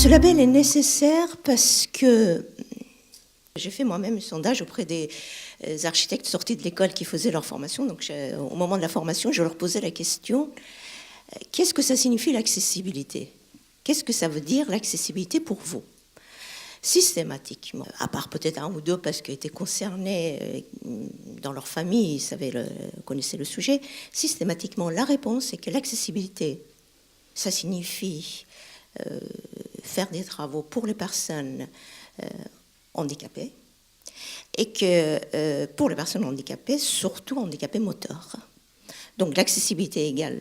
Ce label est nécessaire parce que j'ai fait moi-même un sondage auprès des architectes sortis de l'école qui faisaient leur formation. Donc, au moment de la formation, je leur posais la question, qu'est-ce que ça signifie l'accessibilité ? Qu'est-ce que ça veut dire l'accessibilité pour vous ? Systématiquement, à part peut-être un ou deux parce qu'ils étaient concernés dans leur famille, ils connaissaient le sujet, systématiquement, la réponse est que l'accessibilité, ça signifie faire des travaux pour les personnes handicapées, et que pour les personnes handicapées, surtout handicapées moteurs. Donc l'accessibilité égale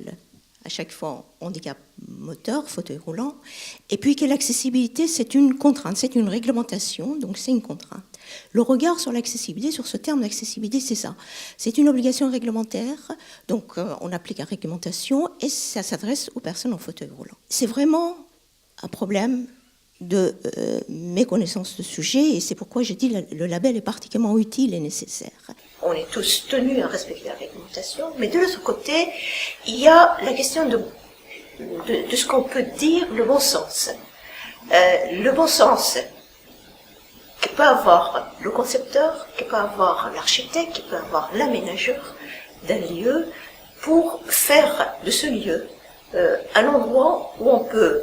à chaque fois handicap moteur, fauteuil roulant, et puis que l'accessibilité, c'est une contrainte, c'est une réglementation, donc c'est une contrainte. Le regard sur l'accessibilité, sur ce terme d'accessibilité, c'est ça. C'est une obligation réglementaire, donc on applique la réglementation, et ça s'adresse aux personnes en fauteuil roulant. C'est vraiment un problème de méconnaissance de sujet, et c'est pourquoi je dis que le label est particulièrement utile et nécessaire. On est tous tenus à respecter la réglementation, mais de l'autre côté, il y a la question de ce qu'on peut dire le bon sens. Le bon sens que peut avoir le concepteur, que peut avoir l'architecte, que peut avoir l'aménageur d'un lieu pour faire de ce lieu un endroit où on peut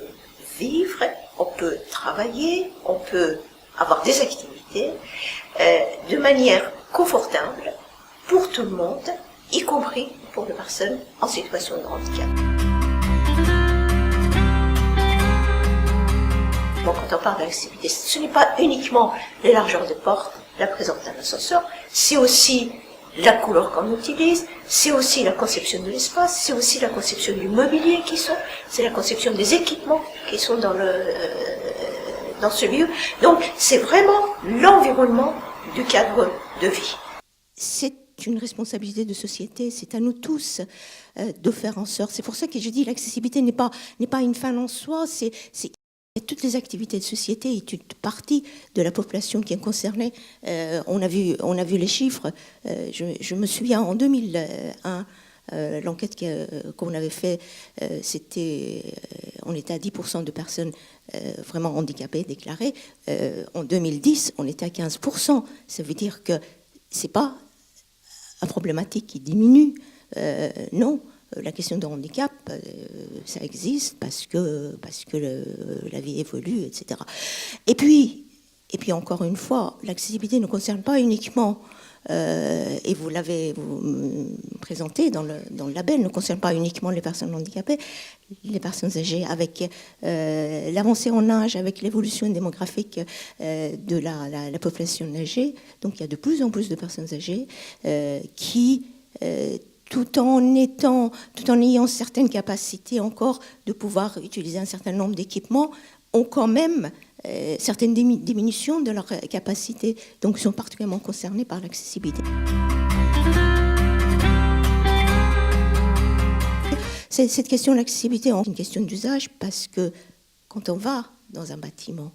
vivre, on peut travailler, on peut avoir des activités de manière confortable pour tout le monde, y compris pour les personnes en situation de handicap. Bon, quand on parle d'accessibilité, ce n'est pas uniquement les largeurs de porte, la présence d'un ascenseur, c'est aussi la couleur qu'on utilise, c'est aussi la conception de l'espace, c'est aussi la conception du mobilier c'est la conception des équipements qui sont dans ce lieu. Donc, c'est vraiment l'environnement du cadre de vie. C'est une responsabilité de société, c'est à nous tous de faire en sorte. C'est pour ça que je dis l'accessibilité n'est pas une fin en soi, c'est toutes les activités de société et toute partie de la population qui est concernée. On a vu les chiffres. Je me souviens en 2001, l'enquête qu'on avait fait, on était à 10% de personnes vraiment handicapées déclarées. En 2010, on était à 15%. Ça veut dire que c'est pas une problématique qui diminue. Non. La question de handicap, ça existe parce que la vie évolue, etc. Et puis encore une fois, l'accessibilité ne concerne pas uniquement, et vous l'avez présenté dans le label, ne concerne pas uniquement les personnes handicapées, les personnes âgées, avec l'avancée en âge, avec l'évolution démographique de la population âgée. Donc il y a de plus en plus de personnes âgées qui tout en ayant certaines capacités encore de pouvoir utiliser un certain nombre d'équipements, ont quand même certaines diminutions de leurs capacités, donc sont particulièrement concernés par l'accessibilité. Cette question de l'accessibilité est une question d'usage parce que quand on va dans un bâtiment,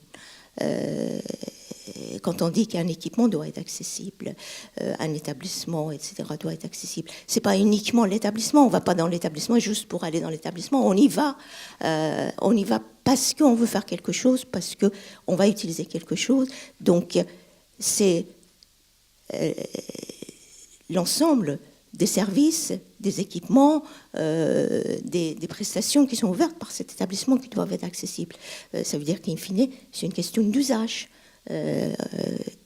quand on dit qu'un équipement doit être accessible, un établissement, etc., doit être accessible, c'est pas uniquement l'établissement. On va pas dans l'établissement juste pour aller dans l'établissement. On y va parce qu'on veut faire quelque chose, parce que on va utiliser quelque chose. Donc c'est l'ensemble des services, des équipements, des prestations qui sont ouvertes par cet établissement qui doivent être accessibles. Ça veut dire qu'in fine, c'est une question d'usage.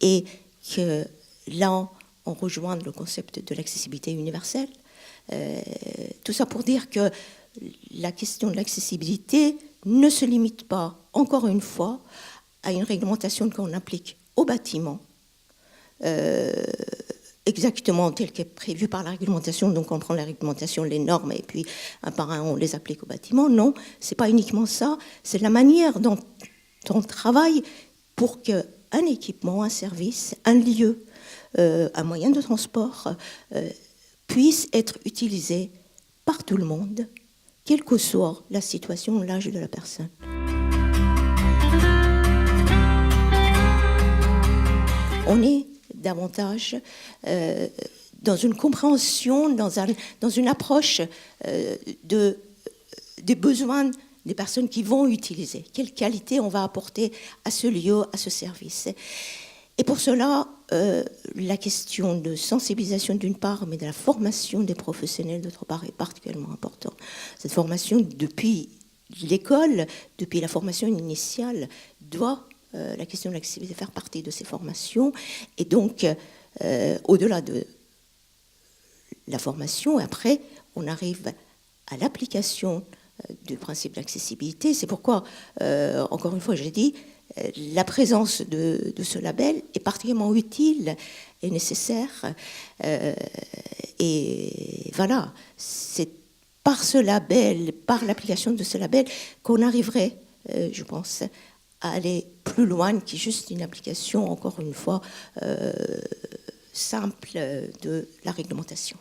Et que là, on rejoint le concept de l'accessibilité universelle. Tout ça pour dire que la question de l'accessibilité ne se limite pas, encore une fois, à une réglementation qu'on applique au bâtiment, exactement tel qu'est prévu par la réglementation. Donc on prend la réglementation, les normes, et puis un par un, on les applique au bâtiment. Non, c'est pas uniquement ça, c'est la manière dont on travaille pour qu'un équipement, un service, un lieu, un moyen de transport puisse être utilisé par tout le monde, quelle que soit la situation ou l'âge de la personne. On est davantage dans une compréhension, dans une approche des besoins des personnes qui vont utiliser, quelle qualité on va apporter à ce lieu, à ce service. Et pour cela, la question de sensibilisation d'une part, mais de la formation des professionnels d'autre part est particulièrement importante. Cette formation depuis l'école, depuis la formation initiale, doit, la question de l'accessibilité, faire partie de ces formations. Et donc, au-delà de la formation, après, on arrive à l'application du principe d'accessibilité. C'est pourquoi, encore une fois, j'ai dit, la présence de ce label est particulièrement utile et nécessaire. Et voilà, c'est par ce label, par l'application de ce label, qu'on arriverait, je pense, à aller plus loin que juste une application, encore une fois, simple de la réglementation.